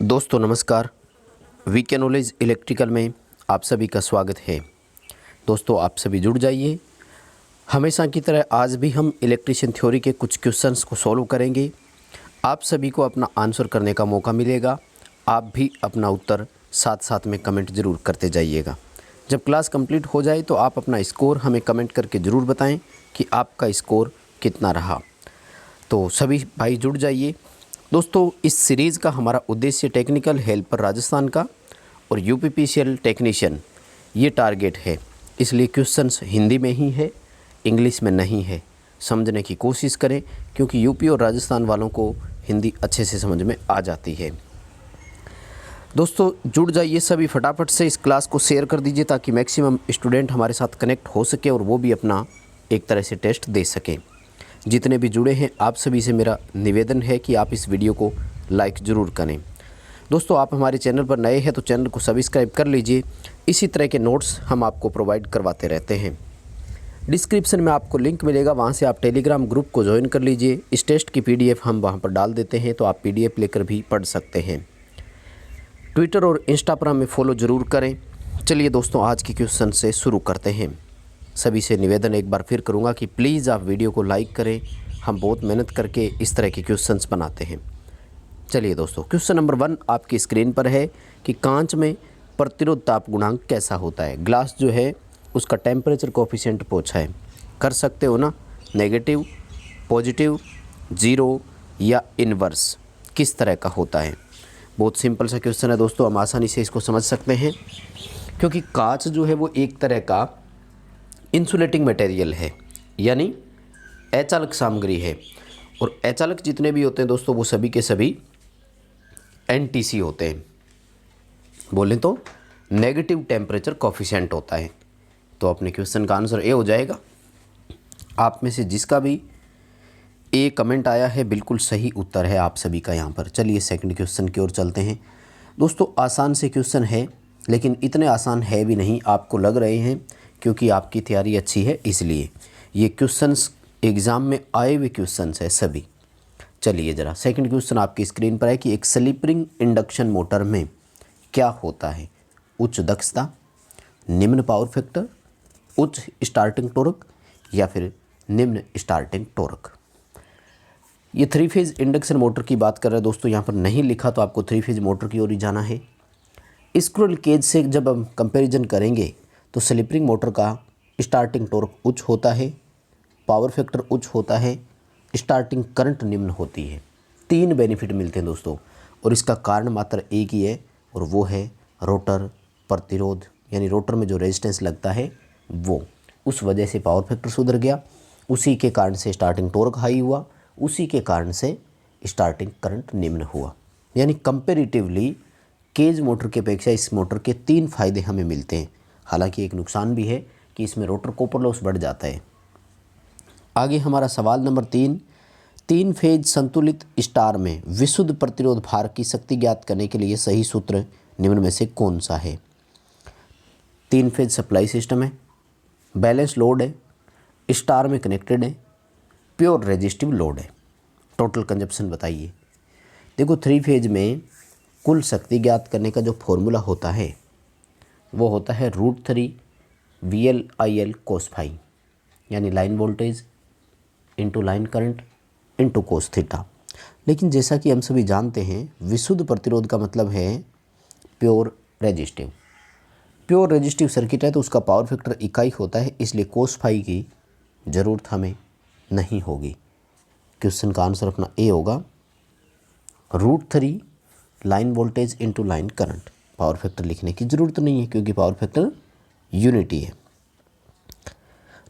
दोस्तों नमस्कार। VK knowledge electrical में आप सभी का स्वागत है। दोस्तों आप सभी जुड़ जाइए। हमेशा की तरह आज भी हम इलेक्ट्रिशियन थ्योरी के कुछ क्वेश्चंस को सॉल्व करेंगे। आप सभी को अपना आंसर करने का मौका मिलेगा। आप भी अपना उत्तर साथ साथ में कमेंट ज़रूर करते जाइएगा। जब क्लास कंप्लीट हो जाए तो आप अपना स्कोर हमें कमेंट करके ज़रूर बताएं कि आपका स्कोर कितना रहा। तो सभी भाई जुड़ जाइए। दोस्तों इस सीरीज़ का हमारा उद्देश्य टेक्निकल हेल्पर राजस्थान का और यूपीपीसीएल टेक्नीशियन ये टारगेट है। इसलिए क्वेश्चंस हिंदी में ही है, इंग्लिश में नहीं है। समझने की कोशिश करें क्योंकि यूपी और राजस्थान वालों को हिंदी अच्छे से समझ में आ जाती है। दोस्तों जुड़ जाइए सभी, फटाफट से इस क्लास को शेयर कर दीजिए ताकि मैक्सिमम स्टूडेंट हमारे साथ कनेक्ट हो सके और वो भी अपना एक तरह से टेस्ट दे सकें। जितने भी जुड़े हैं आप सभी से मेरा निवेदन है कि आप इस वीडियो को लाइक ज़रूर करें। दोस्तों आप हमारे चैनल पर नए हैं तो चैनल को सब्सक्राइब कर लीजिए। इसी तरह के नोट्स हम आपको प्रोवाइड करवाते रहते हैं। डिस्क्रिप्शन में आपको लिंक मिलेगा, वहाँ से आप टेलीग्राम ग्रुप को ज्वाइन कर लीजिए। इस टेस्ट की PDF हम वहाँ पर डाल देते हैं तो आप PDF लेकर भी पढ़ सकते हैं। ट्विटर और इंस्टाग्राम में फॉलो ज़रूर करें। चलिए दोस्तों आज के क्वेश्चन से शुरू करते हैं। सभी से निवेदन एक बार फिर करूंगा कि प्लीज़ आप वीडियो को लाइक करें। हम बहुत मेहनत करके इस तरह के क्वेश्चंस बनाते हैं। चलिए दोस्तों क्वेश्चन नंबर 1 आपकी स्क्रीन पर है कि कांच में प्रतिरोध ताप गुणांक कैसा होता है। ग्लास जो है उसका टेम्परेचर कोफिशिएंट पूछा है। कर सकते हो ना, नेगेटिव, पॉजिटिव, ज़ीरो या इन्वर्स, किस तरह का होता है। बहुत सिंपल सा क्वेश्चन है दोस्तों, हम आसानी से इसको समझ सकते हैं क्योंकि कांच जो है वो एक तरह का इंसुलेटिंग मटेरियल है, यानी अचालक सामग्री है। और अचालक जितने भी होते हैं दोस्तों वो सभी के सभी NTC होते हैं। बोलें तो नेगेटिव टेम्परेचर कोफिशिएंट होता है। तो अपने क्वेश्चन का आंसर ए हो जाएगा। आप में से जिसका भी ए कमेंट आया है बिल्कुल सही उत्तर है आप सभी का यहाँ पर। चलिए सेकंड क्वेश्चन की ओर चलते हैं। दोस्तों आसान से क्वेश्चन है लेकिन इतने आसान है भी नहीं, आपको लग रहे हैं क्योंकि आपकी तैयारी अच्छी है इसलिए। ये क्वेश्चंस एग्ज़ाम में आए हुए क्वेश्चंस है सभी। चलिए ज़रा सेकंड क्वेश्चन आपकी स्क्रीन पर है कि एक स्लिपरिंग इंडक्शन मोटर में क्या होता है। उच्च दक्षता, निम्न पावर फैक्टर, उच्च स्टार्टिंग टॉर्क या फिर निम्न स्टार्टिंग टॉर्क। ये 3 फेज़ इंडक्शन मोटर की बात कर रहे हैं दोस्तों। यहाँ पर नहीं लिखा तो आपको 3 फेज़ मोटर की ओर ही जाना है। स्क्विरल केज से जब हम कंपैरिजन करेंगे तो स्लिपरिंग मोटर का स्टार्टिंग टॉर्क उच्च होता है, पावर फैक्टर उच्च होता है, स्टार्टिंग करंट निम्न होती है। 3 बेनिफिट मिलते हैं दोस्तों और इसका कारण मात्र एक ही है और वो है रोटर प्रतिरोध, यानी रोटर में जो रेजिस्टेंस लगता है वो, उस वजह से पावर फैक्टर सुधर गया, उसी के कारण से स्टार्टिंग टॉर्क हाई हुआ, उसी के कारण से स्टार्टिंग करंट निम्न हुआ। यानी कंपेरेटिवली केज मोटर की अपेक्षा इस मोटर के 3 फायदे हमें मिलते हैं। हालांकि एक नुकसान भी है कि इसमें रोटर कॉपर लॉस बढ़ जाता है। आगे हमारा सवाल नंबर 3 फेज संतुलित स्टार में विशुद्ध प्रतिरोध भार की शक्ति ज्ञात करने के लिए सही सूत्र निम्न में से कौन सा है। 3 फेज सप्लाई सिस्टम है, बैलेंस लोड है, स्टार में कनेक्टेड है, प्योर रेजिस्टिव लोड है। टोटल कंजप्शन बताइए। देखो 3 फेज में कुल शक्ति ज्ञात करने का जो फॉर्मूला होता है वो होता है √3 VL/IL cos फाई, यानी line voltage into line current into cos theta. लेकिन जैसा कि हम सभी जानते हैं विशुद्ध प्रतिरोध का मतलब है pure resistive. Pure resistive circuit है तो उसका पावर फैक्टर इकाई होता है, इसलिए कोस फाई की ज़रूरत हमें नहीं होगी। क्वेश्चन का आंसर अपना ए होगा √3 line voltage into line current. Power factor लिखने की ज़रूरत नहीं है क्योंकि पावर फैक्टर यूनिटी है।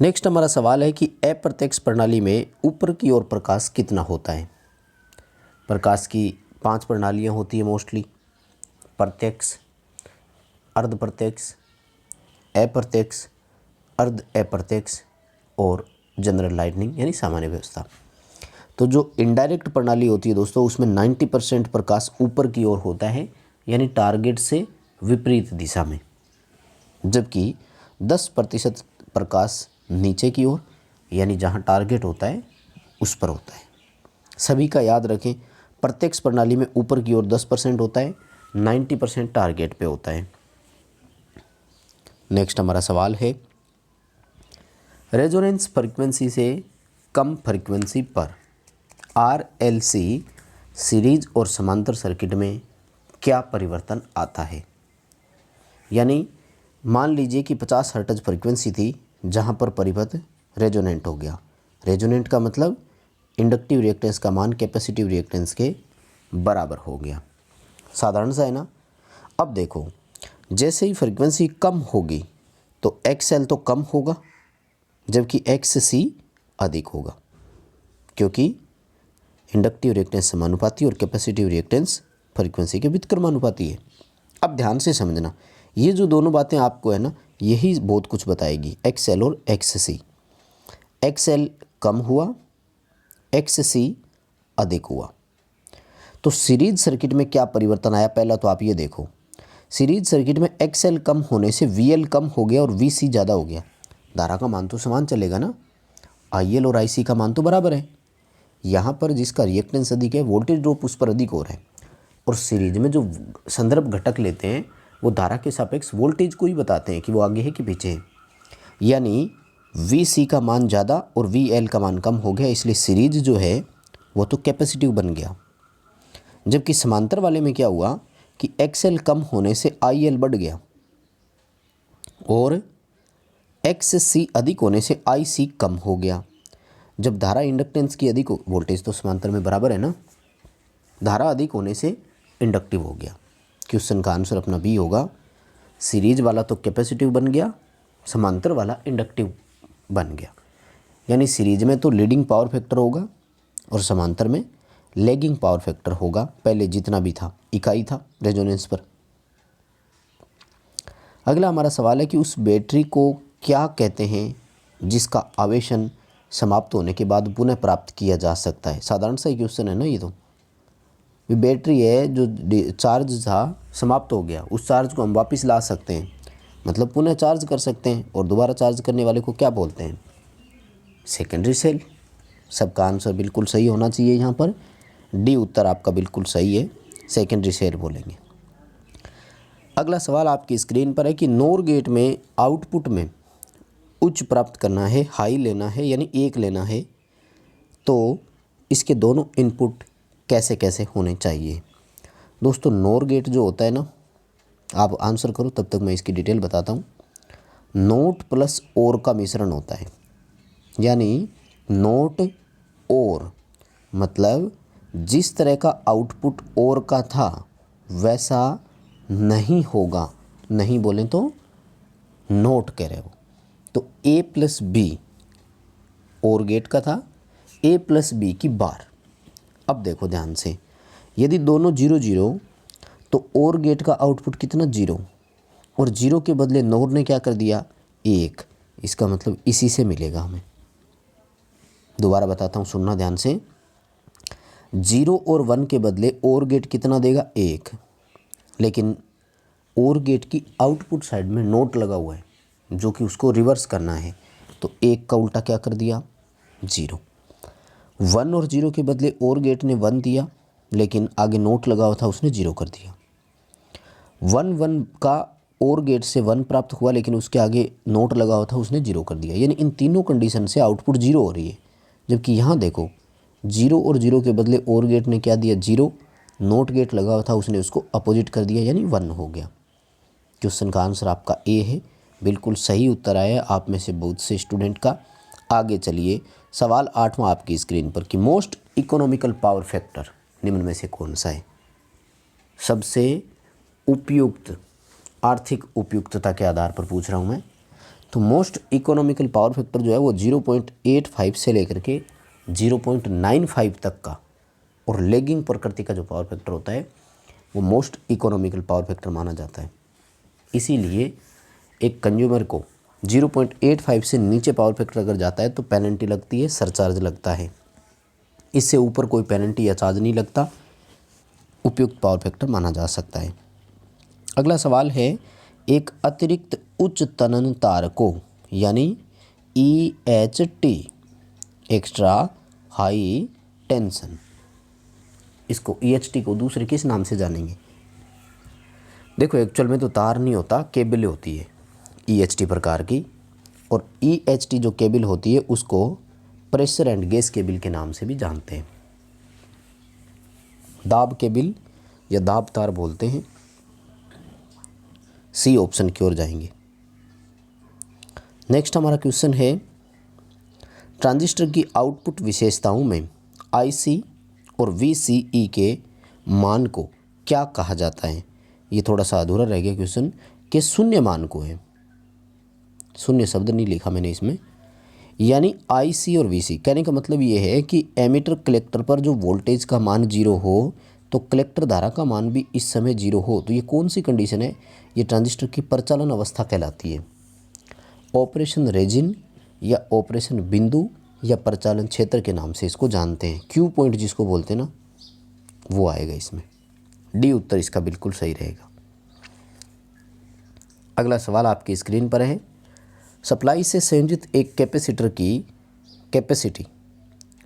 नेक्स्ट हमारा सवाल है कि अप्रत्यक्ष प्रणाली में ऊपर की ओर प्रकाश कितना होता है। प्रकाश की 5 प्रणालियाँ होती हैं मोस्टली, प्रत्यक्ष, अर्ध प्रत्यक्ष, अप्रत्यक्ष, अर्ध अप्रत्यक्ष और जनरल लाइटनिंग यानी सामान्य व्यवस्था। तो जो इनडायरेक्ट प्रणाली होती है दोस्तों उसमें 90% प्रकाश ऊपर की ओर होता है, यानी टारगेट से विपरीत दिशा में, जबकि 10% प्रकाश नीचे की ओर, यानी जहाँ टारगेट होता है उस पर होता है। सभी का याद रखें प्रत्यक्ष प्रणाली में ऊपर की ओर 10% होता है, 90% टारगेट पे होता है। नेक्स्ट हमारा सवाल है, रेजोनेंस फ्रीक्वेंसी से कम फ्रीक्वेंसी पर RLC सीरीज और समांतर सर्किट में क्या परिवर्तन आता है। यानी मान लीजिए कि 50 हर्ट्ज फ्रीक्वेंसी थी जहाँ पर परिपथ रेजोनेंट हो गया। रेजोनेंट का मतलब इंडक्टिव रिएक्टेंस का मान कैपेसिटिव रिएक्टेंस के बराबर हो गया। साधारण सा है ना। अब देखो, जैसे ही फ्रीक्वेंसी कम होगी तो XL तो कम होगा जबकि XC अधिक होगा, क्योंकि इंडक्टिव रिएक्टेंस समानुपाती और कैपेसिटिव रिएक्टेंस फ्रीक्वेंसी के व्युत्क्रमानुपाती है। अब ध्यान से समझना, ये जो दोनों बातें आपको है ना, यही बहुत कुछ बताएगी, XL और XC। XL कम हुआ, XC अधिक हुआ। तो सीरीज सर्किट में क्या परिवर्तन आया, पहला तो आप ये देखो, सीरीज सर्किट में XL कम होने से VL कम हो गया और VC ज़्यादा हो गया। धारा का मान तो समान चलेगा ना, IL और IC का मान तो बराबर है। यहाँ पर जिसका रिएक्टेंस अधिक है वोल्टेज ड्रॉप उस पर अधिक हो रहा है, और सीरीज में जो संदर्भ घटक लेते हैं वो धारा के सापेक्ष वोल्टेज को ही बताते हैं कि वो आगे है कि पीछे है। यानी VC का मान ज़्यादा और VL का मान कम हो गया, इसलिए सीरीज जो है वो तो कैपेसिटिव बन गया। जबकि समांतर वाले में क्या हुआ कि XL कम होने से IL बढ़ गया और XC अधिक होने से IC कम हो गया। जब धारा इंडक्टेंस की अधिक हो, वोल्टेज तो समांतर में बराबर है ना, धारा अधिक होने से इंडक्टिव हो गया। क्वेश्चन का आंसर अपना बी होगा। सीरीज वाला तो कैपेसिटिव बन गया, समांतर वाला इंडक्टिव बन गया। यानी सीरीज में तो लीडिंग पावर फैक्टर होगा और समांतर में लैगिंग पावर फैक्टर होगा। पहले जितना भी था इकाई था रेजोनेंस पर। अगला हमारा सवाल है कि उस बैटरी को क्या कहते हैं जिसका आवेशन समाप्त होने के बाद पुनः प्राप्त किया जा सकता है। साधारण सा क्वेश्चन है ना ये तो। बैटरी है जो चार्ज था समाप्त हो गया, उस चार्ज को हम वापस ला सकते हैं, मतलब पुनः चार्ज कर सकते हैं, और दोबारा चार्ज करने वाले को क्या बोलते हैं, सेकेंडरी सेल। सबका आंसर बिल्कुल सही होना चाहिए। यहाँ पर डी उत्तर आपका बिल्कुल सही है, सेकेंडरी सेल बोलेंगे। अगला सवाल आपकी स्क्रीन पर है कि नोर गेट में आउटपुट में उच्च प्राप्त करना है, हाई लेना है, यानी 1 लेना है, तो इसके दोनों इनपुट कैसे कैसे होने चाहिए। दोस्तों नोर गेट जो होता है ना, आप आंसर करो तब तक मैं इसकी डिटेल बताता हूँ। नोट प्लस और का मिश्रण होता है, यानी नोट और मतलब जिस तरह का आउटपुट और का था वैसा नहीं होगा, नहीं बोलें तो नोट कह रहे हो। तो A प्लस बी और गेट का था, A प्लस बी की बार। अब देखो ध्यान से, यदि दोनों 0 0 तो और गेट का आउटपुट कितना 0, और 0 के बदले नोर ने क्या कर दिया 1। इसका मतलब इसी से मिलेगा हमें। दोबारा बताता हूँ, सुनना ध्यान से। 0 और 1 के बदले और गेट कितना देगा 1, लेकिन और गेट की आउटपुट साइड में नोट लगा हुआ है जो कि उसको रिवर्स करना है, तो 1 का उल्टा क्या कर दिया 0। 1 और 0 के बदले और गेट ने 1 दिया, लेकिन आगे नोट लगा हुआ था उसने 0 कर दिया। 1 1 का और गेट से 1 प्राप्त हुआ, लेकिन उसके आगे नोट लगा हुआ था उसने 0 कर दिया। यानी इन तीनों कंडीशन से आउटपुट 0 हो रही है। जबकि यहाँ देखो 0 और 0 के बदले और गेट ने क्या दिया 0, नोट गेट लगा हुआ था उसने उसको अपोजिट कर दिया, यानी 1 हो गया। क्वेश्चन का आंसर आपका ए है, बिल्कुल सही उत्तर आया आप में से बहुत से स्टूडेंट का। आगे चलिए, सवाल 8वां आपकी स्क्रीन पर कि मोस्ट इकोनॉमिकल पावर फैक्टर निम्न में से कौन सा है। सबसे उपयुक्त, आर्थिक उपयुक्तता के आधार पर पूछ रहा हूँ मैं। तो मोस्ट इकोनॉमिकल पावर फैक्टर जो है वो 0.85 से लेकर के 0.95 तक का, और लेगिंग प्रकृति का जो पावर फैक्टर होता है वो मोस्ट इकोनॉमिकल पावर फैक्टर माना जाता है। इसीलिए एक कंज्यूमर को 0.85 से नीचे पावर फैक्टर अगर जाता है तो पेनल्टी लगती है, सरचार्ज लगता है। इससे ऊपर कोई पेनल्टी या चार्ज नहीं लगता, उपयुक्त पावर फैक्टर माना जा सकता है। अगला सवाल है, एक अतिरिक्त उच्च तनन तार को यानी EHT एक्स्ट्रा हाई टेंशन इसको EHT को दूसरे किस नाम से जानेंगे? देखो एक्चुअल में तो तार नहीं होता, केबल होती है EHT प्रकार की, और EHT जो केबल होती है उसको प्रेशर एंड गैस केबल के नाम से भी जानते हैं। दाब केबल या दाब तार बोलते हैं। सी ऑप्शन की ओर जाएंगे। नेक्स्ट हमारा क्वेश्चन है, ट्रांजिस्टर की आउटपुट विशेषताओं में IC और VCE के मान को क्या कहा जाता है? ये थोड़ा सा अधूरा रह गया क्वेश्चन कि शून्य मान को है, शून्य शब्द नहीं लिखा मैंने इसमें, यानी IC और VC कहने का मतलब ये है कि एमीटर कलेक्टर पर जो वोल्टेज का मान 0 हो तो कलेक्टर धारा का मान भी इस समय 0 हो। तो ये कौन सी कंडीशन है? ये ट्रांजिस्टर की प्रचालन अवस्था कहलाती है। ऑपरेशन रेजिन या ऑपरेशन बिंदु या प्रचालन क्षेत्र के नाम से इसको जानते हैं। क्यू पॉइंट जिसको बोलते हैं ना, वो आएगा इसमें। डी उत्तर इसका बिल्कुल सही रहेगा। अगला सवाल आपकी स्क्रीन पर है, सप्लाई से संयोजित एक कैपेसिटर की कैपेसिटी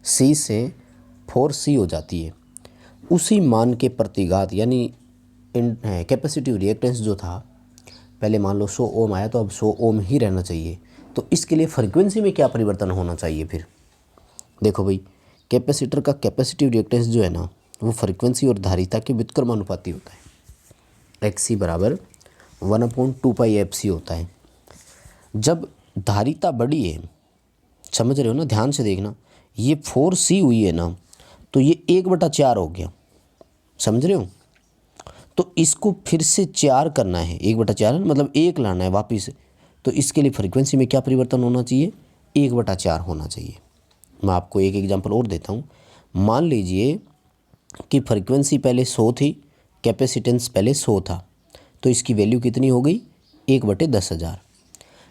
C से 4C हो जाती है, उसी मान के प्रतिघात यानी कैपेसिटिव रिएक्टेंस जो था, पहले मान लो 100 ओम आया तो अब 100 ओम ही रहना चाहिए, तो इसके लिए फ्रीक्वेंसी में क्या परिवर्तन होना चाहिए? फिर देखो भाई, कैपेसिटर का कैपेसिटिव रिएक्टेंस जो है ना, वो फ्रीक्वेंसी और धारिता के व्युत्क्रमानुपाती होता है। XC बराबर 1/2πfc होता है। जब धारिता बड़ी है, समझ रहे हो ना, ध्यान से देखना, ये 4C हुई है ना, तो ये 1/4 हो गया, समझ रहे हो? तो इसको फिर से 4 करना है, 1/4 मतलब 1 लाना है वापिस, तो इसके लिए फ्रीक्वेंसी में क्या परिवर्तन होना चाहिए? 1/4 होना चाहिए। मैं आपको एक एग्जांपल और देता हूँ। मान लीजिए कि फ्रीक्वेंसी पहले 100 थी, कैपेसिटेंस पहले 100 था, तो इसकी वैल्यू कितनी हो गई? 1/10,000।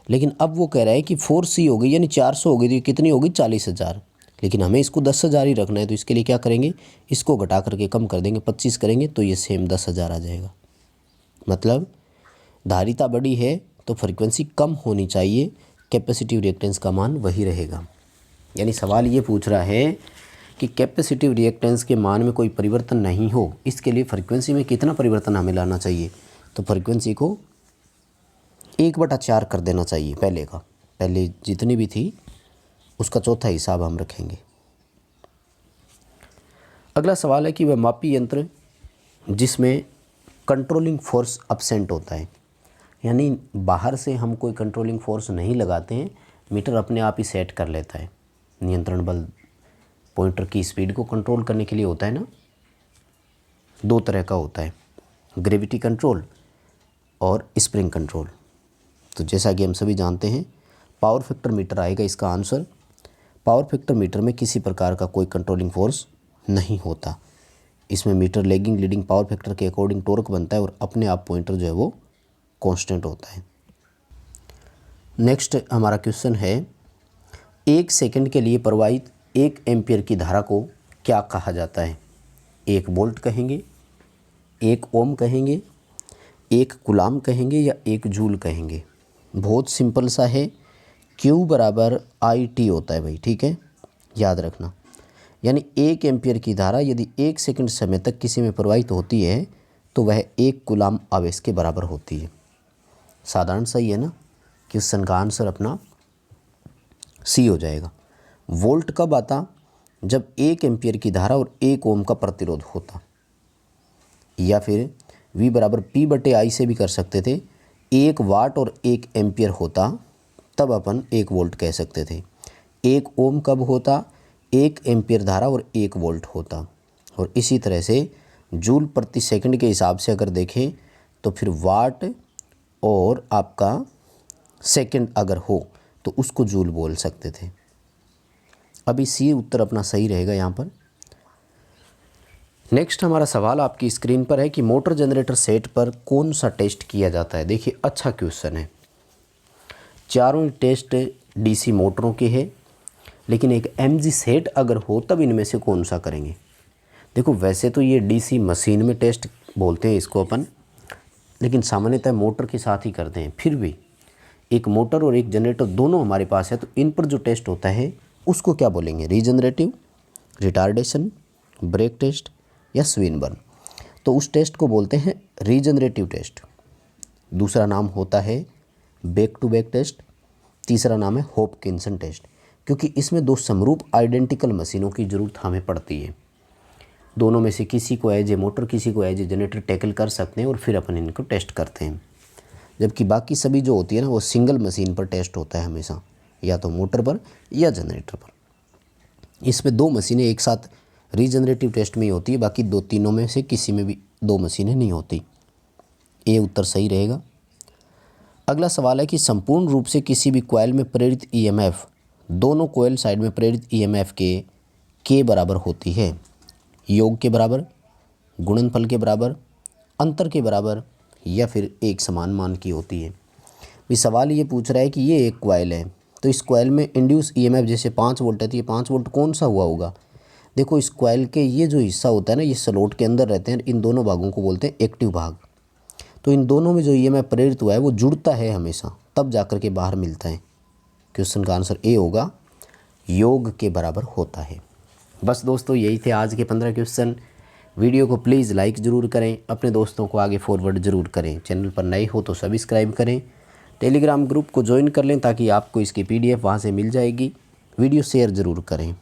लेकिन अब वो कह रहा है कि 4C हो गई यानी 400 हो गई, तो ये कितनी होगी? 40,000। लेकिन हमें इसको 10,000 ही रखना है, तो इसके लिए क्या करेंगे? इसको घटा करके कम कर देंगे, 25 करेंगे तो ये सेम 10,000 आ जाएगा। मतलब धारिता बड़ी है तो फ्रीक्वेंसी कम होनी चाहिए, कैपेसिटिव रिएक्टेंस का मान वही रहेगा। यानी सवाल ये पूछ रहा है कि कैपेसिटिव रिएक्टेंस के मान में कोई परिवर्तन नहीं हो, इसके लिए फ्रीक्वेंसी में कितना परिवर्तन हमें लाना चाहिए? तो फ्रीक्वेंसी को 1/4 कर देना चाहिए पहले का, पहले जितनी भी थी उसका चौथा हिसाब हम रखेंगे। अगला सवाल है कि वह मापी यंत्र जिसमें कंट्रोलिंग फोर्स अब्सेंट होता है, यानी बाहर से हम कोई कंट्रोलिंग फोर्स नहीं लगाते हैं, मीटर अपने आप ही सेट कर लेता है। नियंत्रण बल पॉइंटर की स्पीड को कंट्रोल करने के लिए होता है ना, 2 तरह का होता है, ग्रेविटी कंट्रोल और स्प्रिंग कंट्रोल। तो जैसा कि हम सभी जानते हैं, पावर फैक्टर मीटर आएगा इसका आंसर। पावर फैक्टर मीटर में किसी प्रकार का कोई कंट्रोलिंग फोर्स नहीं होता। इसमें meter lagging leading power factor के अकॉर्डिंग टॉर्क बनता है और अपने आप पॉइंटर जो है वो कांस्टेंट होता है। नेक्स्ट हमारा क्वेश्चन है, 1 सेकंड के लिए प्रवाहित 1 एम्पियर की धारा को क्या कहा जाता है? 1 वोल्ट कहेंगे, 1 ओम कहेंगे, 1 कूलाम कहेंगे या 1 जूल कहेंगे? बहुत सिंपल सा है, Q बराबर IT होता है भाई, ठीक है, याद रखना। यानी 1 एम्पियर की धारा यदि 1 सेकंड समय तक किसी में प्रवाहित होती है तो वह 1 कूलाम आवेश के बराबर होती है। साधारण सही है ना? क्वेश्चन का आंसर अपना C हो जाएगा। वोल्ट कब आता? जब 1 एम्पियर की धारा और 1 ओम का प्रतिरोध होता। या फिर V बराबर P/I से भी कर सकते थे, 1 वाट और 1 एम्पियर होता तब अपन 1 वोल्ट कह सकते थे। 1 ओम कब होता? 1 एम्पियर धारा और 1 वोल्ट होता। और इसी तरह से जूल प्रति सेकंड के हिसाब से अगर देखें तो फिर वाट और आपका सेकंड अगर हो तो उसको जूल बोल सकते थे। अभी C उत्तर अपना सही रहेगा यहाँ पर। नेक्स्ट हमारा सवाल आपकी स्क्रीन पर है कि मोटर जनरेटर सेट पर कौन सा टेस्ट किया जाता है? देखिए अच्छा क्वेश्चन है। चारों टेस्ट DC मोटरों के हैं, लेकिन एक MG सेट अगर हो तब इनमें से कौन सा करेंगे? देखो वैसे तो ये DC मशीन में टेस्ट बोलते हैं इसको अपन, लेकिन सामान्यतः मोटर के साथ ही करते हैं। फिर भी एक मोटर और एक जनरेटर दोनों हमारे पास है, तो इन पर जो टेस्ट होता है उसको क्या बोलेंगे? रीजनरेटिव, रिटार्डेशन, ब्रेक टेस्ट या स्विनबर्न। तो उस टेस्ट को बोलते हैं रीजनरेटिव टेस्ट। दूसरा नाम होता है बैक टू बैक टेस्ट। तीसरा नाम है हॉपकिंसन टेस्ट, क्योंकि इसमें दो समरूप आइडेंटिकल मशीनों की ज़रूरत हमें पड़ती है। दोनों में से किसी को एज ए मोटर, किसी को एज ए जनरेटर टैकल कर सकते हैं और फिर अपन इनको टेस्ट करते हैं। जबकि बाकी सभी जो होती है ना वो सिंगल मशीन पर टेस्ट होता है हमेशा, या तो मोटर पर या जनरेटर पर। इसमें दो मशीनें एक साथ रीजनरेटिव टेस्ट में ही होती है, बाकी दो तीनों में से किसी में भी दो मशीनें नहीं होती। ये उत्तर सही रहेगा। अगला सवाल है कि संपूर्ण रूप से किसी भी कॉइल में प्रेरित ईएमएफ दोनों कॉइल साइड में प्रेरित ईएमएफ के बराबर होती है। योग के बराबर, गुणनफल के बराबर, अंतर के बराबर, या फिर एक समान मान की होती है। भी सवाल ये पूछ रहा है कि ये एक कॉइल है, तो इस कॉइल में इंड्यूस ईएमएफ जैसे 5 वोल्ट है, तो ये 5 वोल्ट कौन सा हुआ होगा। देखो इस कॉइल के ये जो हिस्सा होता है ना, ये स्लॉट के अंदर रहते हैं, इन दोनों भागों को बोलते हैं एक्टिव भाग। तो इन दोनों में जो ईएमएफ प्रेरित हुआ है वो जुड़ता है हमेशा, तब जाकर के बाहर मिलता है। क्वेश्चन का आंसर ए होगा, योग के बराबर होता है। बस दोस्तों यही थे आज के 15 क्वेश्चन। वीडियो को प्लीज़ लाइक ज़रूर करें, अपने दोस्तों को आगे फॉरवर्ड ज़रूर करें। चैनल पर नए हो तो सब्सक्राइब करें, टेलीग्राम ग्रुप को ज्वाइन कर लें ताकि आपको इसकी PDF वहाँ से मिल जाएगी। वीडियो शेयर ज़रूर करें।